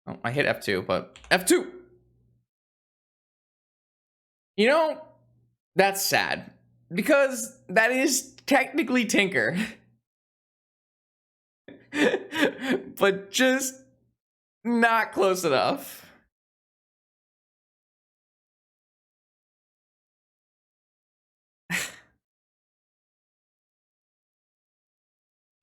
Oh, I hit F2, but F2! You know, that's sad. Because that is technically Tinker. but just not close enough.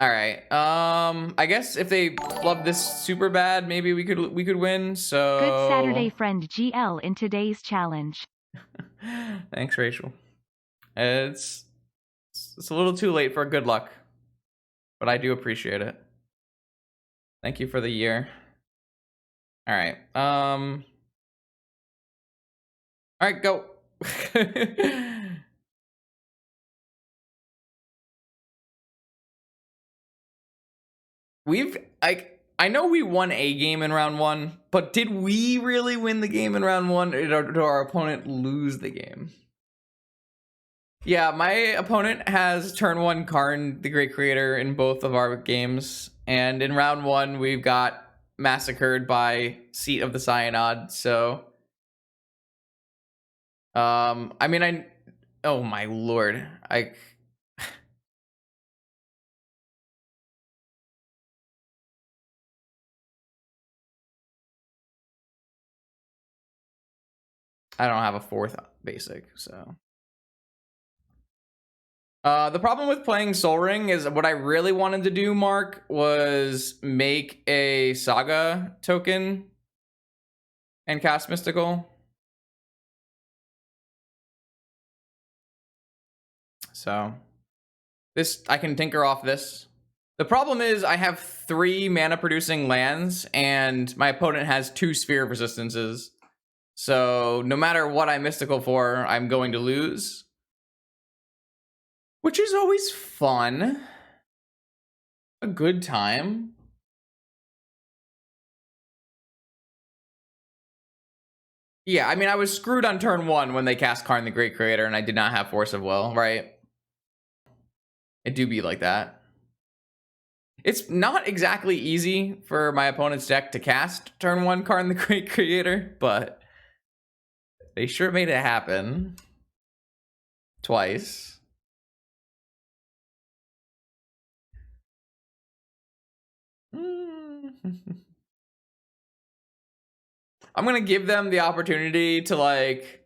All right. I guess if they flub this super bad, maybe we could win. So Good Saturday friend GL in today's challenge. Thanks, Rachel. It's a little too late for good luck, but I do appreciate it. Thank you for the year. All right. All right, go. I know we won a game in round 1, but did we really win the game in round 1, or did our opponent lose the game? Yeah, my opponent has turn 1 Karn, the Great Creator, in both of our games, and in round 1 we've got massacred by Seat of the Cyanod. So I mean, oh my lord, I don't have a 4th basic, so the problem with playing Soul Ring is what I really wanted to do, Mark, was make a Saga token and cast Mystical. So this, I can tinker off this. The problem is I have 3 mana producing lands and my opponent has 2 Sphere of Resistances. So no matter what I Mystical for, I'm going to lose. Which is always fun. A good time. Yeah, I mean, I was screwed on turn 1 when they cast Karn the Great Creator and I did not have Force of Will, right? It do be like that. It's not exactly easy for my opponent's deck to cast turn 1 Karn the Great Creator, but they sure made it happen. Twice. I'm gonna give them the opportunity to like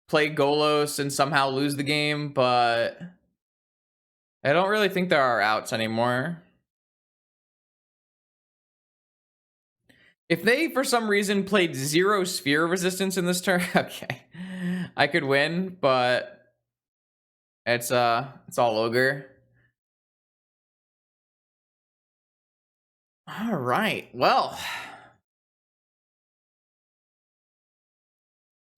play Golos and somehow lose the game, but I don't really think there are outs anymore. If they for some reason played 0 Sphere Resistance in this turn, okay, I could win, but it's all ogre. All right, well,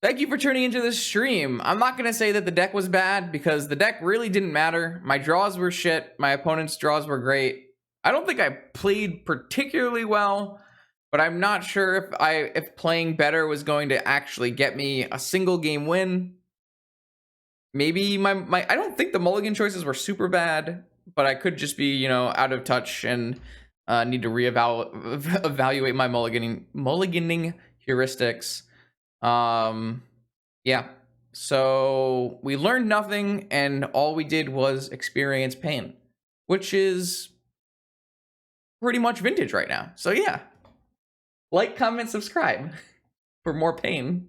thank you for tuning into this stream. I'm not gonna say that the deck was bad because the deck really didn't matter. My draws were shit. My opponent's draws were great. I don't think I played particularly well, but I'm not sure if playing better was going to actually get me a single game win. Maybe my I don't think the mulligan choices were super bad, but I could just be, you know, out of touch and need to evaluate my mulliganing heuristics. Yeah. So we learned nothing, and all we did was experience pain, which is pretty much vintage right now. So yeah. Like, comment, subscribe for more pain.